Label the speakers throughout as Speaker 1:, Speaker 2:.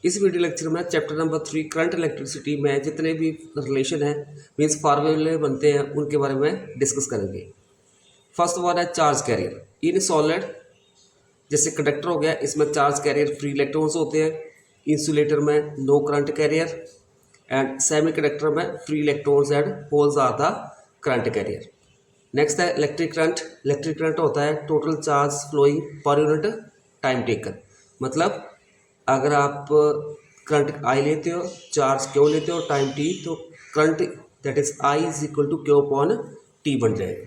Speaker 1: इस video lecture में chapter number 3 current electricity में जितने भी रिलेशन है मीन्स फार्मूले बनते हैं उनके बारे में डिस्कस करेंगे। फर्स्ट वन है चार्ज कैरियर इन सॉलिड, जैसे कंडक्टर हो गया, इसमें चार्ज कैरियर फ्री इलेक्ट्रॉन्स होते हैं। इंसुलेटर में no current carrier and semiconductor में free electrons and holes are the current carrier. Next है इलेक्ट्रिक करंट। इलेक्ट्रिक करंट होता है total charge flowing per unit time taken, मतलब अगर आप करंट आई लेते हो, चार्ज क्यों लेते हो, टाइम टी, तो current that is I is equal to Q upon T बन जाएगा।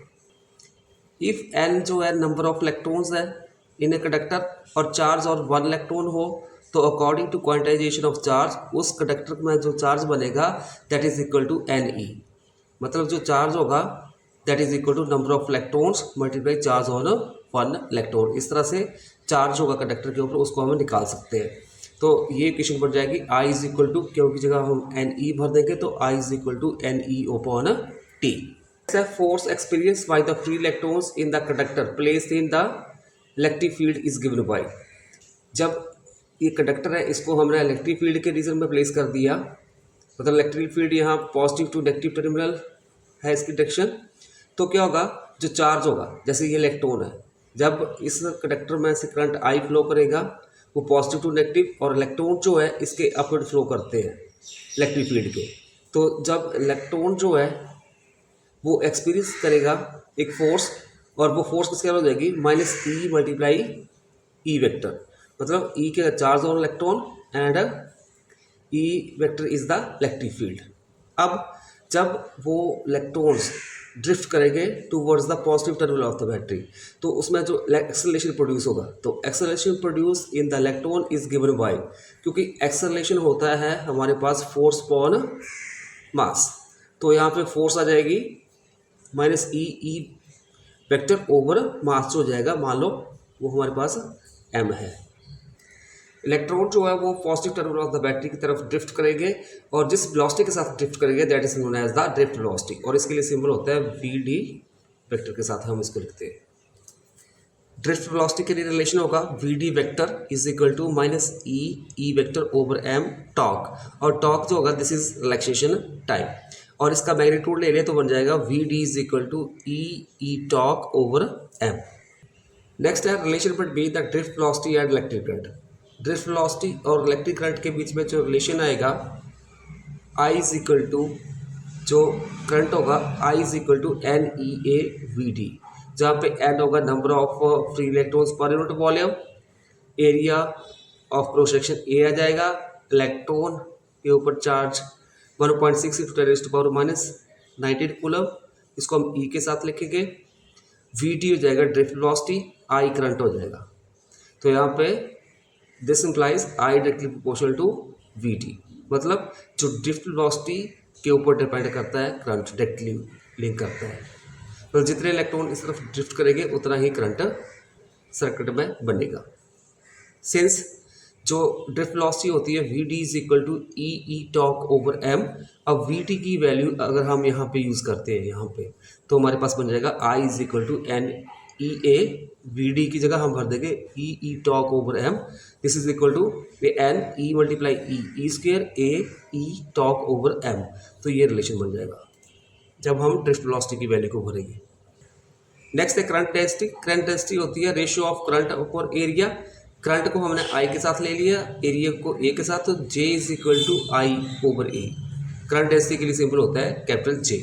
Speaker 1: इफ एन जो है नंबर ऑफ इलेक्ट्रॉन्स है इन ए कंडक्टर और चार्ज और 1 इलेक्ट्रॉन हो, तो according to quantization of charge उस कंडक्टर में जो चार्ज बनेगा that is equal to N E, मतलब जो चार्ज होगा that is equal to number of electrons multiply charge on 1 electron. इस तरह से चार्ज होगा कंडक्टर के ऊपर, उसको हम निकाल सकते हैं। तो ये इक्वेशन बन जाएगी I is equal to Q की जगह हम एन ई भर देंगे तो I is equal to N E upon T. Force experience by the free electrons in the conductor placed in the electric field is given by. जब ये conductor है इसको हमने इलेक्ट्रिक फील्ड के रीजन में प्लेस कर दिया, मतलब इलेक्ट्रिक फील्ड यहाँ पॉजिटिव टू नेगेटिव टर्मिनल है इसकी डायरेक्शन, तो क्या होगा, जो चार्ज होगा जैसे ये इलेक्ट्रॉन है, जब इस कंडक्टर में से करंट आई फ्लो करेगा वो पॉजिटिव टू नेगेटिव, और इलेक्ट्रॉन जो है इसके अपवर्ड फ्लो करते हैं इलेक्ट्रिक फील्ड के। तो जब इलेक्ट्रॉन जो है वो एक्सपीरियंस करेगा एक फोर्स, और वो फोर्स किसके हो जाएगी माइनस ई मल्टीप्लाई ई वेक्टर, मतलब ई के charge on electron and E vector is the electric field. अब जब वो इलेक्ट्रॉन्स ड्रिफ्ट करेंगे towards the positive terminal of the battery, तो उसमें जो एक्सेलरेशन प्रोड्यूस होगा, तो acceleration produce in the electron is given bye, क्योंकि एक्सेलरेशन होता है हमारे पास फोर्स अपॉन मास, तो यहाँ पे फोर्स आ जाएगी minus E E vector over मास जो हो जाएगा, मान लो वो हमारे पास एम है। इलेक्ट्रॉन जो है वो positive terminal of the battery की तरफ ड्रिफ्ट करेंगे, और जिस वेलोसिटी के साथ ड्रिफ्ट करेंगे that is known as the drift velocity, और इसके लिए सिंबल होता है वी डी वेक्टर के साथ हम इसको लिखते हैं। ड्रिफ्ट वेलोसिटी के लिए रिलेशन होगा V D vector is equal to minus E E vector over M tau, और टॉक जो होगा दिस इज रिलैक्सेशन टाइम, और इसका मैग्नीट्यूड ले लें तो बन जाएगा V D is equal to E E tau over M. Next है relation between the drift velocity and electric current. Drift velocity और इलेक्ट्रिक करंट के बीच में जो रिलेशन आएगा आई इज इक्वल टू, जो करंट होगा I is equal to N E A V D, जहाँ पे एन होगा number of free electrons per unit volume, area of cross section A आ जाएगा, इलेक्ट्रॉन के ऊपर चार्ज 1.6 × 10⁻⁻19 कूलम, इसको हम ई के साथ लिखेंगे। वी डी हो जाएगा ड्रिफ्ट वेलोसिटी, आई करंट हो जाएगा, तो यहाँ पे this implies I directly proportional to V T, मतलब जो ड्रिफ्ट वेलोसिटी के ऊपर डिपेंड करता है करंट डायरेक्टली लिंक करता है, तो जितने इलेक्ट्रॉन इस तरफ ड्रिफ्ट करेंगे उतना ही करंट सर्किट में बनेगा। सिंस जो ड्रिफ्ट वेलोसिटी होती है V D is equal to E E tau over M, अब वी टी की वैल्यू अगर हम यहाँ पे यूज़ करते हैं यहाँ पे, तो हमारे पास बन जाएगा I is equal to N E A V D की जगह हम भर देंगे E E tau over M, this is equal to N E multiply E square A E tau over M, तो ये रिलेशन बन जाएगा जब हम ड्रिफ्ट वेलोसिटी की वैल्यू को भरेंगे। नेक्स्ट है करंट डेंसिटी। करंट डेंसिटी होती है ratio of current over area. Current को हमने आई के साथ ले लिया, एरिया को ए के साथ, तो J is equal to I over A. Current density के लिए सिंबल होता है capital J.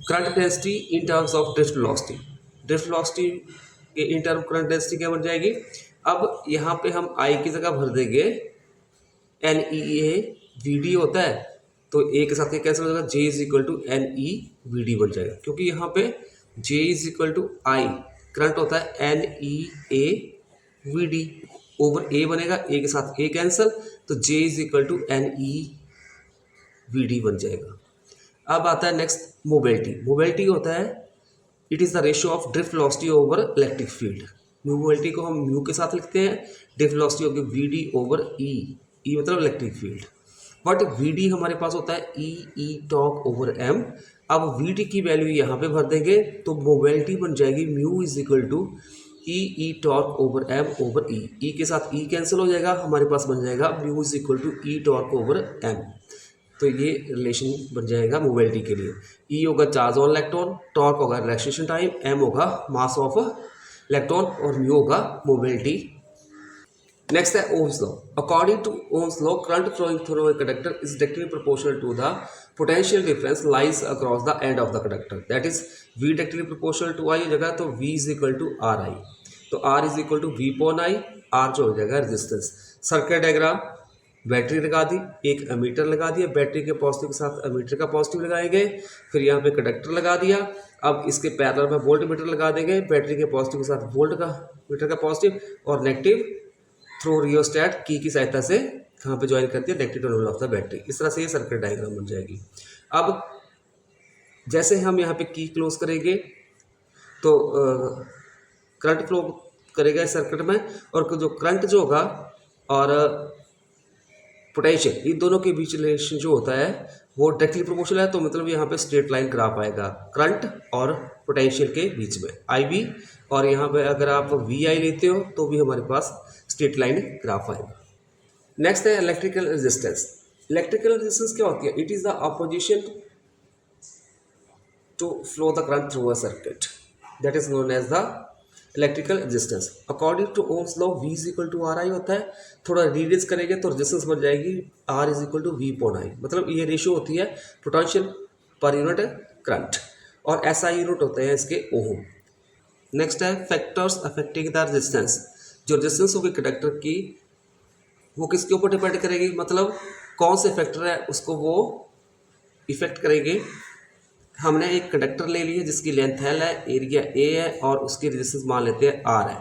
Speaker 1: Current density in terms of drift velocity, drift velocity के इन टर्म करंट डेंसिटी क्या बन जाएगी, अब यहाँ पे हम आई की जगह भर देंगे N E A V D होता है, तो ए के साथ ये कैंसिल हो जाएगा, J is equal to N E V D बन जाएगा, क्योंकि यहाँ पे J is equal to I current होता है N E A V D over A बनेगा, ए के साथ ए कैंसिल, तो J is equal to N E V D बन जाएगा। अब आता है नेक्स्ट मोबिलिटी। मोबिलिटी होता है it is the ratio of drift velocity over electric field. Mobility को हम म्यू के साथ लिखते हैं, ड्रिफ्ट वेलोसिटी होगी V D over E, E मतलब electric field, but V D हमारे पास होता है E E tau over M. अब वी डी की वैल्यू यहाँ पे भर देंगे तो मोबिलिटी बन जाएगी mu is equal to E torque over M over E के साथ ई कैंसिल हो जाएगा, हमारे पास बन जाएगा mu is equal to E torque over M. तो ये रिलेशन बन जाएगा मोबिलिटी के लिए। ई होगा चार्ज ऑन इलेक्ट्रॉन, टॉर्क होगा रिलैक्सेशन टाइम, एम होगा मास ऑफ इलेक्ट्रॉन और म्यू होगा मोबिलिटी। नेक्स्ट है Ohm's law. According to Ohm's law current flowing through a conductor is directly proportional to the potential difference lies across the end of the conductor, that is V directly proportional to I हो जाएगा, तो V is equal to R I, तो R is equal to V upon I, are जो हो जाएगा resistance. Circuit diagram, battery लगा दी, एक ammeter लगा दिया, बैटरी के पॉजिटिव के साथ एमीटर का पॉजिटिव लगाएंगे, फिर यहाँ पे कंडक्टर लगा दिया, अब इसके पैरेलल में वोल्ट मीटर लगा देंगे, बैटरी के पॉजिटिव के साथ वोल्ट का मीटर का पॉजिटिव और नेगेटिव थ्रू रियोस्टैट की सहायता से कहाँ पे ज्वाइन करती है negative terminal of the battery. इस तरह से ये सर्किट डायग्राम बन जाएगी। अब जैसे हम यहाँ पे की क्लोज करेंगे तो करंट फ्लो करेगा इस सर्किट में, और जो करंट जो होगा और पोटेंशियल इन दोनों के बीच रिलेशन जो होता है वो डायरेक्टली प्रोपोर्शनल है, तो मतलब यहाँ पे स्ट्रेट लाइन ग्राफ आएगा करंट और पोटेंशियल के बीच में आई बी, और यहाँ पे अगर आप वी आई लेते हो तो भी हमारे पास स्ट्रेट लाइन ग्राफ आएगा। नेक्स्ट है इलेक्ट्रिकल रेजिस्टेंस। इलेक्ट्रिकल रेजिस्टेंस क्या होती है? It is the opposition to flow the current through a circuit, that is known as the electrical resistance. According to Ohm's law V is equal to R I होता है, थोड़ा रीडियस करेंगे तो resistance बन जाएगी R is equal to V upon I, मतलब ये रेशियो होती है पोटेंशियल पर यूनिट करंट, और एस आई यूनिट होते हैं इसके ओम। नेक्स्ट है फैक्टर्स अफेक्टिंग द रेजिस्टेंस। जो रेजिस्टेंस होगी कंडक्टर की वो किसके ऊपर डिपेंड करेगी, मतलब कौन से फैक्टर है उसको वो इफेक्ट करेंगे। हमने एक कंडक्टर ले लिया जिसकी लेंथ एल है, एरिया ए है और उसकी रेजिस्टेंस मान लेते हैं आर है,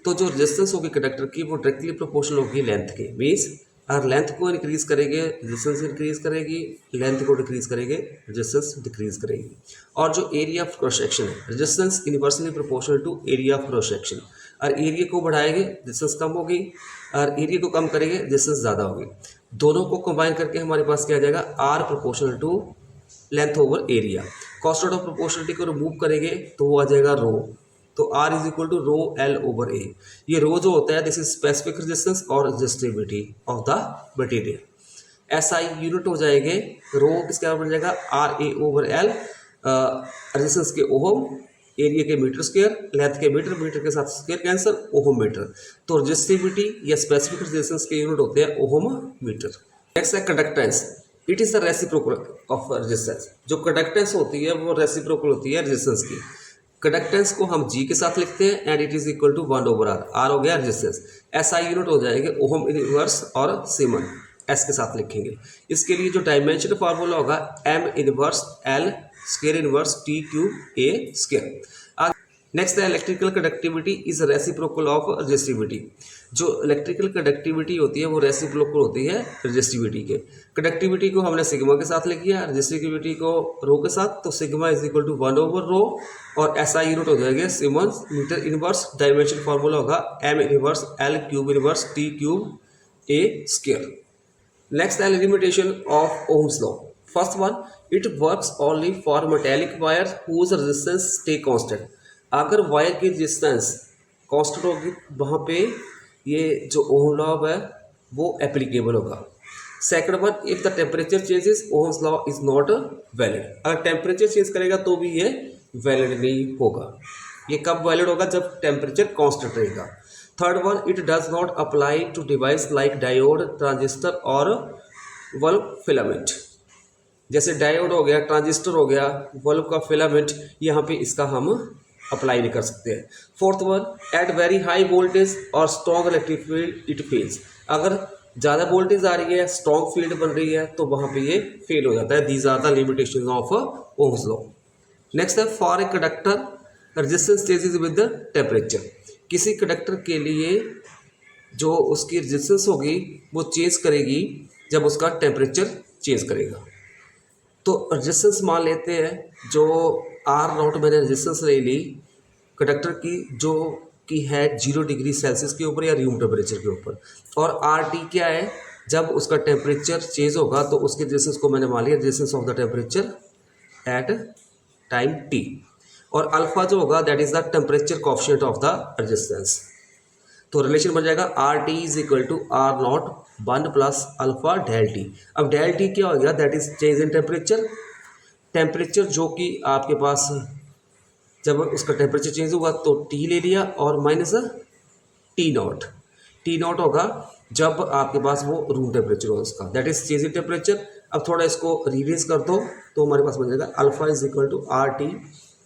Speaker 1: तो जो रेजिस्टेंस होगी कंडक्टर की वो डायरेक्टली प्रोपोर्शनल होगी लेंथ के। मीन्स अगर लेंथ को इंक्रीज करेंगे रेजिस्टेंस इंक्रीज करेगी, लेंथ को डिक्रीज करेंगे रेजिस्टेंस डिक्रीज करेगी। और जो एरिया ऑफ क्रॉस सेक्शन है, resistance inversely proportional to area of cross section. और एरिया को बढ़ाएंगे रेजिस्टेंस कम होगी, और एरिया को कम करेंगे रेजिस्टेंस ज़्यादा होगी। दोनों को कंबाइन करके हमारे पास क्या आ जाएगा, R proportional to length over area. Constant of proportionality को रिमूव करेंगे तो वो आ जाएगा रो, तो R is equal to rho L over A. ये रो जो होता है दिस इज स्पेसिफिक रेजिस्टेंस और resistivity of the material. S I unit हो जाएंगे, रो किसके बराबर बन जाएगा R A over L, resistance के ओहम, एरिया के मीटर स्क्वायर, लेंथ के मीटर, मीटर के साथ स्क्वायर कैंसर, ओहम मीटर। तो रेजिस्टिविटी या स्पेसिफिक रेजिस्टेंस के यूनिट होते हैं ओहम मीटर। नेक्स्ट है conductance. It is the reciprocal of resistance. जो कंडक्टेंस होती है वो रेसिप्रोकल होती है रेजिस्टेंस की। कंडक्टेंस को हम जी के साथ लिखते हैं and it is equal to 1 over R, R हो गया रेजिस्टेंस। एस आई यूनिट हो जाएंगे ओहम इनवर्स और सीमन, एस के साथ लिखेंगे। इसके लिए जो डायमेंशन फार्मूला होगा M inverse L square inverse T cube A square. Next है electrical conductivity is reciprocal of resistivity. जो इलेक्ट्रिकल कंडक्टिविटी होती है वो रेसिप्रोकल होती है रेजिस्टिविटी के। कंडक्टिविटी को हमने सिग्मा के साथ लिख किया, रेजिस्टिविटी को रो के साथ, तो sigma is equal to 1 over rho और एस आई यूनिट हो जाएगा siemens metre inverse. Dimension formula होगा M inverse L cube inverse T cube A square. Next है limitation of Ohm's law. First one, it works only for metallic wire whose resistance stay constant. अगर wire की resistance constant होगी वहाँ पे ये जो ओम law है वो एप्लीकेबल होगा। Second one, if the temperature changes Ohm's law is not valid. अगर टेम्परेचर चेंज करेगा तो भी ये वैलिड नहीं होगा। ये कब वैलिड होगा, जब टेम्परेचर कांस्टेंट रहेगा। Third one, it does not apply to device like diode, transistor और बल्ब फिलामेंट। जैसे डायोड हो गया, ट्रांजिस्टर हो गया, बल्ब का फिलामेंट, यहाँ पे इसका हम अप्लाई नहीं कर सकते हैं। Fourth one, at very high voltage और strong electric field it fails. अगर ज़्यादा वोल्टेज आ रही है, स्ट्रॉन्ग फील्ड बन रही है, तो वहाँ पे ये फेल हो जाता है। These are the limitation of Ohm's law. Next है for a conductor resistance changes with temperature. किसी कंडक्टर के लिए जो उसकी रेजिस्टेंस होगी वो चेंज करेगी जब उसका टेम्परेचर चेंज करेगा। तो रेजिस्टेंस मान लेते हैं जो आर नॉट मैंने रेजिस्टेंस ले ली कंडक्टर की जो कि है 0 डिग्री सेल्सियस के ऊपर या रूम टेम्परेचर के ऊपर, और आर टी क्या है, जब उसका टेम्परेचर चेंज होगा तो उसके रेजिस्टेंस को मैंने मान लिया resistance of the temperature at time T. और अल्फा जो होगा that is the temperature coefficient of the resistance. तो रिलेशन बन जाएगा R T is equal to R not 1 plus alpha del T. अब डेल टी क्या हो गया, that is change in temperature. Temperature जो कि आपके पास जब उसका टेम्परेचर चेंज होगा तो टी ले लिया और minus T not. T not होगा जब आपके पास वो रूम टेम्परेचर होगा उसका, that is change in temperature. अब थोड़ा इसको रिलीज कर दो तो हमारे पास बन जाएगा alpha is equal to R T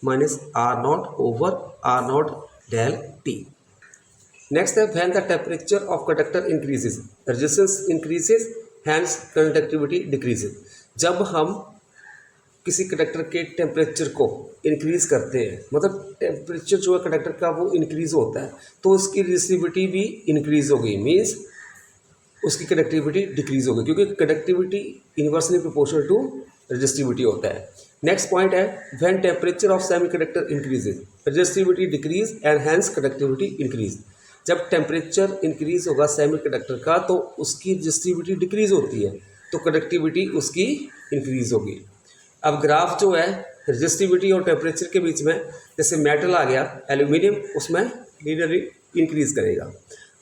Speaker 1: minus R naught over R naught del T. Next है when the temperature of conductor increases resistance increases hence conductivity decreases. जब हम किसी कंडक्टर के टेम्परेचर को इंक्रीज करते हैं, मतलब टेम्परेचर जो है कंडक्टर का वो इंक्रीज होता है तो उसकी रेजिस्टिविटी भी इंक्रीज हो गई, मीन्स उसकी कंडक्टिविटी डिक्रीज हो गई, क्योंकि conductivity inversely proportional to resistivity होता है। नेक्स्ट पॉइंट है when temperature of semiconductor increases resistivity decrease and hence conductivity increase. जब टेम्परेचर इंक्रीज होगा सेमीकंडक्टर का तो उसकी रेजिस्टिविटी डिक्रीज होती है तो कंडक्टिविटी उसकी इंक्रीज होगी। अब ग्राफ जो है रेजिस्टिविटी और टेम्परेचर के बीच में, जैसे मेटल आ गया एल्यूमिनियम, उसमें लीनियरली इंक्रीज करेगा,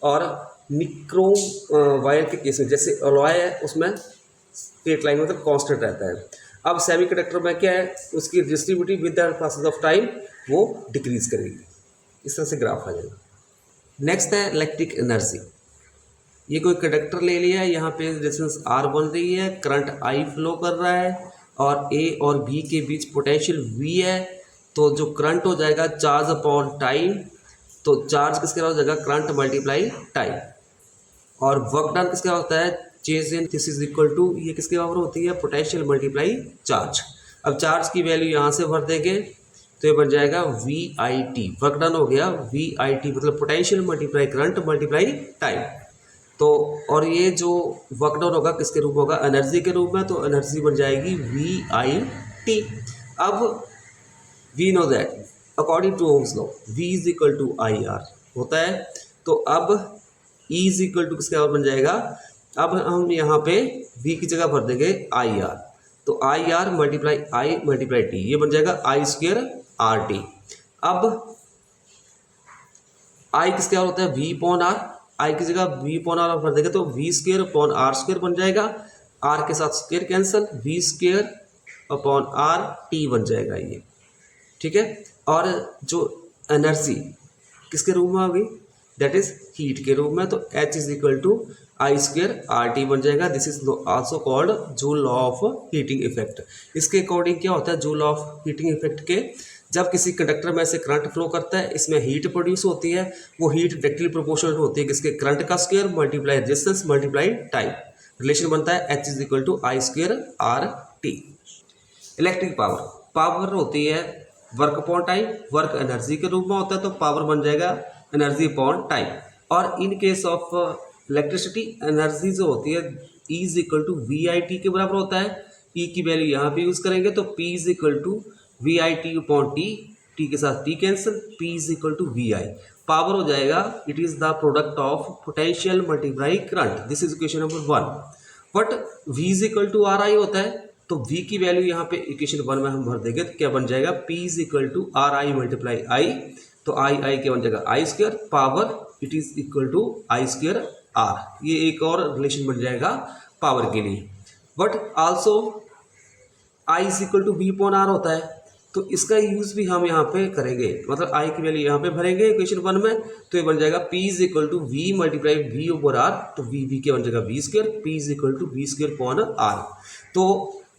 Speaker 1: और निक्रोम वायर के केस में जैसे अलॉय है उसमें स्ट्रेट लाइन मतलब कांस्टेंट रहता है। अब सेमीकंडक्टर में क्या है, उसकी resistivity with the passes of time वो डिक्रीज करेगी। इस तरह से ग्राफ आ जाएगा। नेक्स्ट है इलेक्ट्रिक एनर्जी। ये कोई कंडक्टर ले लिया है, यहाँ पे रेजिस्टेंस आर बन रही है, करंट आई फ्लो कर रहा है और ए और बी के बीच पोटेंशियल वी है। तो जो करंट हो जाएगा चार्ज अपॉन टाइम, तो चार्ज किसके बराबर हो जाएगा, करंट मल्टीप्लाई टाइम। और वर्क डन किसका होता है, change in this is equal to, ये किसके बराबर होती है, पोटेंशियल मल्टीप्लाई चार्ज। अब चार्ज की वैल्यू यहाँ से भर देंगे तो ये बन जाएगा V I T. Work done हो गया वी आई टी, मतलब potential multiply current multiply time. तो और ये जो वर्क डाउन होगा किसके रूप में होगा, एनर्जी के रूप में, तो एनर्जी बन जाएगी वी आई टी। अब we know that according to Ohm's law V is equal to I R होता है। तो अब ई इज इक्वल टू किसके बराबर बन जाएगा, अब हम यहाँ पे वी की जगह भर देंगे आई आर, तो आई आर मल्टीप्लाई टी, ये बन जाएगा आई स्क्वेयर आर टी। अब आई किसके बराबर होता है, वी अपॉन आर, आई की जगह वी अपॉन आर भर देंगे तो V square upon R square बन जाएगा, आर के साथ square cancel, V square upon R T बन जाएगा ये, ठीक है। और जो एनर्जी किसके रूप में होगी, दैट इज हीट के रूप में, तो H is equal to I square R T बन जाएगा। This is also called Joule law of heating effect. इसके अकॉर्डिंग क्या होता है, Joule law of heating effect के, जब किसी कंडक्टर में से करंट फ्लो करता है, इसमें हीट प्रोड्यूस होती है, वो हीट डायरेक्टली प्रोपोर्शनल होती है किसके, करंट का square multiply resistance multiply time. Relation बनता है H is equal to I square R T. Electric power होती है work upon time, work energy के रूप में होता है, तो पावर बन जाएगा एनर्जी अपॉन टाइम। और in case of electricity energy जो होती है E is equal to V I T के बराबर होता है। E की वैल्यू यहाँ पे यूज करेंगे तो P is equal to V I T upon T, T के साथ T cancel, P is equal to V I. Power हो जाएगा it is the product of potential multiply current, this is equation number 1। But V is equal to R I होता है, तो V की value यहाँ पे इक्वेशन 1 में हम भर देंगे तो क्या बन जाएगा, P is equal to R I multiply I, तो आई क्या बन जाएगा I square, power it is equal to I square R. ये एक और रिलेशन बन जाएगा पावर के लिए। But also I is equal to V upon R होता है, तो इसका यूज भी हम यहाँ पे करेंगे, मतलब आई की वैल्यू यहाँ पे भरेंगे इक्वेशन 1 में, तो ये बन जाएगा P is equal to V multiply V over R, तो वी क्या बन जाएगा V square, P is equal to V square upon R. तो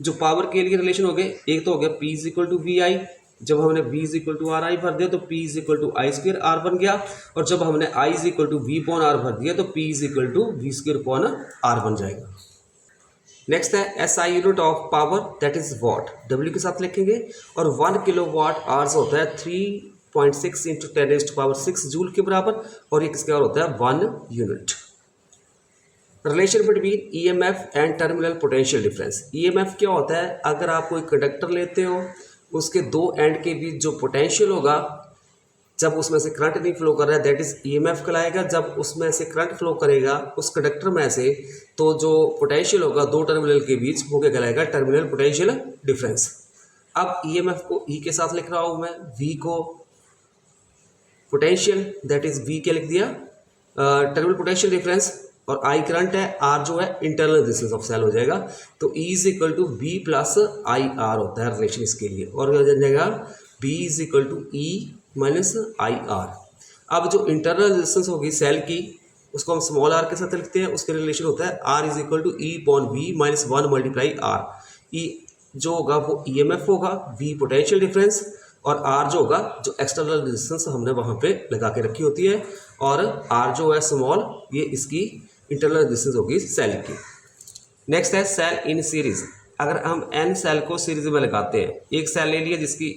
Speaker 1: जो पावर के लिए रिलेशन हो गए, एक तो हो गया P is equal to V I, जब हमने V is equal to R I भर दिया तो P is equal to I square R बन गया, और जब हमने I is equal to V upon R भर दिया तो P is equal to V square upon R बन जाएगा। नेक्स्ट है SI unit of power, that is watt, W के साथ लिखेंगे, और 1 किलो वाट आवर्स होता है 3.6 इंटू 10⁻⁶ जूल के बराबर, और ये किसके बराबर होता है 1 unit. Relation between EMF and terminal potential difference. EMF क्या होता है, अगर आप कोई कंडक्टर लेते हो उसके दो एंड के बीच जो पोटेंशियल होगा, जब उसमें से करंट नहीं फ्लो कर रहा है दैट इज EMF कहलाएगा। जब उसमें से करंट फ्लो करेगा उस कंडक्टर में से, तो जो पोटेंशियल होगा दो टर्मिनल के बीच वो क्या कहलाएगा, टर्मिनल पोटेंशियल डिफरेंस। अब ईएमएफ को ई के साथ लिख रहा हूँ मैं, वी को पोटेंशियल, दैट इज वी क्या लिख दिया, टर्मिनल पोटेंशियल डिफरेंस, और आई करंट है, आर जो है इंटरनल रेजिस्टेंस ऑफ सेल हो जाएगा। तो E is equal to B plus I R होता है रिलेशन इसके लिए, और हो जाएगा B is equal to E minus I R. अब जो इंटरनल रेजिस्टेंस होगी सेल की, उसको हम स्मॉल आर के साथ लिखते हैं, उसके रिलेशन होता है R is equal to E upon V minus 1 multiply R. E जो होगा वो ईएमएफ होगा, वी पोटेंशियल डिफरेंस, और आर जो होगा जो एक्सटर्नल रेजिस्टेंस हमने वहाँ पे लगा के रखी होती है, और आर जो है स्मॉल, ये इसकी इंटरनल रेजिस्टेंस होगी सेल की। नेक्स्ट है सेल इन सीरीज। अगर हम एन सेल को सीरीज में लगाते हैं, एक सेल ले लिया जिसकी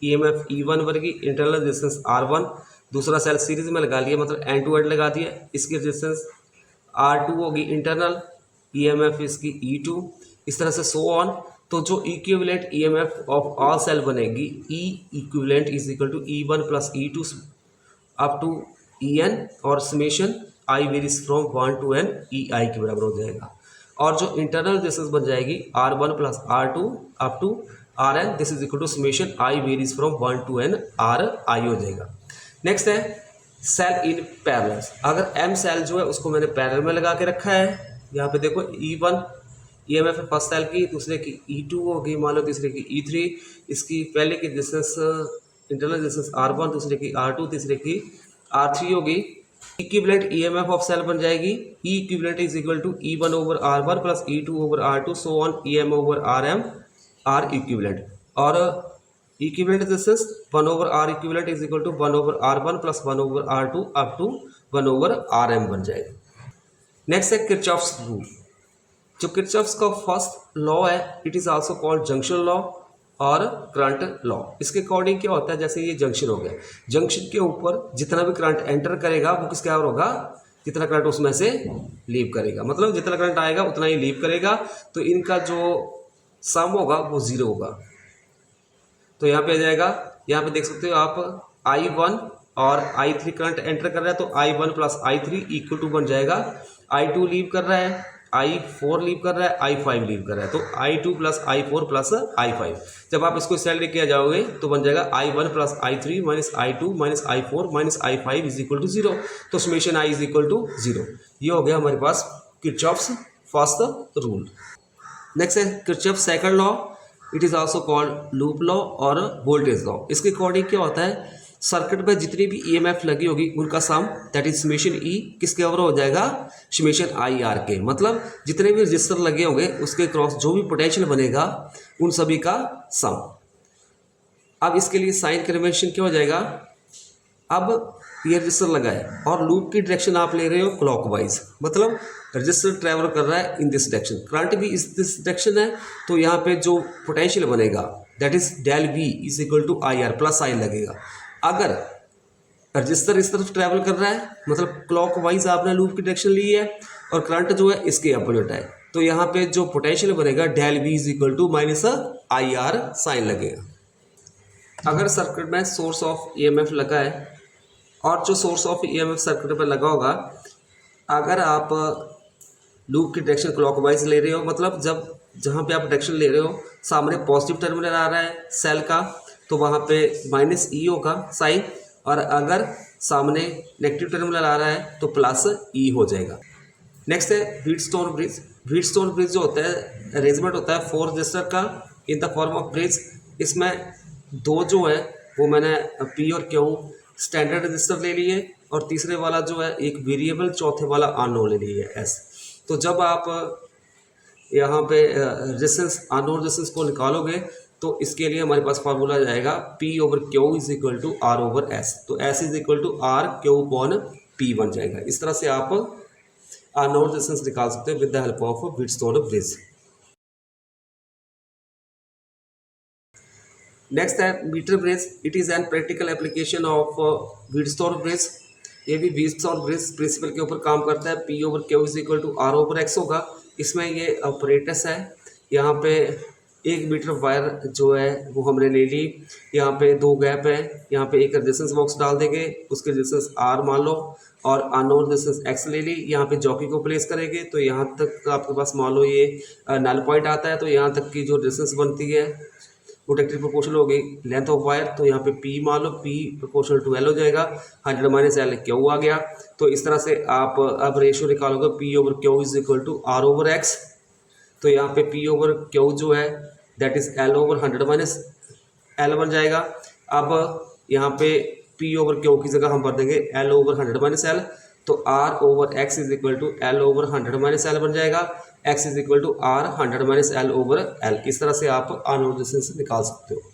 Speaker 1: EMF E1 वर्गी, internal resistance R1, दूसरा सेल सीरीज में लगा लिया, मतलब एंड टू एंड लगा दिया, इसकी रेजिस्टेंस R2 होगी इंटरनल, ईएमएफ इसकी E2, इस तरह से सो ऑन। तो जो equivalent EMF of all cell बनेगी, E equivalent is equal to E1 plus E2 up to EN, और summation I varies from 1 to n EI के बराबर हो जाएगा। और जो इंटरनल रेजिस्टेंस बन जाएगी R1 plus R2 up to RN, this is equal to summation I varies from 1 to n RI हो जाएगा। नेक्स्ट है सेल इन पैरेलल। अगर एम सेल जो है उसको मैंने पैरेलल में लगा के रखा है, यहाँ पे देखो E1 ईएमएफ है फर्स्ट सेल की, दूसरे की E2 होगी मान लो, तीसरे की E3, इसकी पहले की रेजिस्टेंस इंटरनल रेजिस्टेंस R1, दूसरे की R2, तीसरे की R3 होगी। इक्विवेलेंट ईएमएफ ऑफ सेल बन जाएगी E equivalent is equal to E1 over R1 plus E2 over R2 so on EM over RM R equivalent, और equivalent resistance 1 over R equivalent is equal to 1 over R1 plus 1 over R2 up to 1 over RM बन जाएगा। Next है Kirchhoff's rule. जो Kirchhoff's का first law है, it is also called junction law और current law. इसके according क्या होता है, जैसे ये जंक्शन हो गया, जंक्शन के ऊपर जितना भी करंट एंटर करेगा वो किसके बराबर होगा, जितना करंट उसमें से लीव करेगा, मतलब जितना करंट आएगा उतना ही लीव करेगा। तो इनका जो सम होगा वो 0 होगा। तो यहाँ पे आ जाएगा, यहाँ पे देख सकते हो आप I1 और I3 करंट एंटर कर रहा है, तो I1 plus I3 equal to बन जाएगा I2 लीव कर रहा है, I4 लीव कर रहा है, I5 लीव कर रहा है, तो I2 plus I4 plus I5। जब आप इसको सेल लेके आ जाओगे तो बन जाएगा I1 plus I3 minus I2 minus I4 minus I5 is equal to 0। तो summation I is equal to 0। ये हो गया हमारे पास किरचॉफ्स फर्स्ट रूल। नेक्स्ट है Kirchhoff second law, it is also called loop law और वोल्टेज लॉ। इसके according क्या होता है, सर्किट में जितनी भी ईएमएफ लगी होगी उनका सम, दैट इज समेशन ई, किसके बराबर हो जाएगा, समेशन आई आर के। मतलब जितने भी रजिस्टर लगे होंगे उसके क्रॉस जो भी पोटेंशियल बनेगा उन सभी का सम। अब इसके लिए साइन कन्वेंशन क्या हो जाएगा, अब ये रजिस्टर लगा है और लूप की डायरेक्शन आप ले रहे हो क्लॉकवाइज, मतलब रजिस्टर ट्रैवल कर रहा है इन दिस डायरेक्शन, करंट भी इस दिस डायरेक्शन है, तो यहाँ पे जो पोटेंशियल बनेगा that is del V is equal to I R, plus I लगेगा। अगर रजिस्टर इस तरफ ट्रैवल कर रहा है, मतलब क्लॉकवाइज आपने लूप की डायरेक्शन ली है, और करंट जो है इसके अपोजिट है, तो यहाँ पे जो पोटेंशियल बनेगा del V is equal to minus I R sign लगेगा। अगर सर्किट में सोर्स ऑफ ईएमएफ लगा है, और जो सोर्स ऑफ ईएमएफ सर्किट पर लगा होगा, अगर आप लूप की डायरेक्शन क्लॉकवाइज ले रहे हो, मतलब जब जहाँ पे आप डायरेक्शन ले रहे हो सामने पॉजिटिव टर्मिनल आ रहा है सेल का, तो वहाँ पे माइनस ई होगा साइन, और अगर सामने नेगेटिव टर्मिनल आ रहा है तो प्लस ई हो जाएगा। नेक्स्ट है व्हीटस्टोन ब्रिज। व्हीटस्टोन ब्रिज जो होता है अरेंजमेंट होता है 4 रजिस्टर का in the form of bridge. इसमें दो जो है वो मैंने पी और क्यू स्टैंडर्ड रजिस्टर ले लिए, और तीसरे वाला जो है एक वेरिएबल, चौथे वाला अननोन ले लिए एस। तो जब आप यहाँ पे रेजिस्टेंस अननोन रेजिस्टेंस को निकालोगे तो इसके लिए हमारे पास फार्मूला जाएगा P over Q is equal to R over S। तो S is equal to R Q upon P बन जाएगा। इस तरह से आप अननोन रेजिस्टेंस निकाल सकते हो with the help of Wheatstone bridge. Next है metre bridge. It is an practical application of Wheatstone bridge. ये भी व्हीटस्टोन ब्रिज प्रिंसिपल के ऊपर काम करता है। P over Q is equal to R over X होगा। इसमें ये ऑपरेटस है, यहाँ पे 1 मीटर वायर जो है वो हमने ले ली, यहाँ पे 2 गैप है, यहाँ पे एक रेजिस्टेंस बॉक्स डाल देंगे, उसके रेजिस्टेंस R मान लो, और अननोन रेजिस्टेंस X ले ली, यहाँ पे जॉकी को प्लेस करेंगे तो यहाँ तक आपके पास मान लो ये नल पॉइंट आता है, तो यहाँ तक की जो रेजिस्टेंस बनती है प्रोटेक्टेड प्रोपोर्शनल हो गई लेंथ ऑफ वायर, तो यहाँ पे P मान लो, P प्रोपोर्शनल टू L हो जाएगा, 100 माइनस L Q आ गया। तो इस तरह से आप अब रेशियो निकालोगे P over Q is equal to R over X। तो यहाँ पे P ओवर Q जो है that is L over 100 minus L बन जाएगा। अब यहाँ पे P ओवर Q की जगह हम भर देंगे L ओवर 100 माइनस L, तो R over X is equal to L over 100 minus L बन जाएगा। X is equal to R 100 minus L over L। इस तरह से आप आर्नोल्ड डिस्टेंस निकाल सकते हो।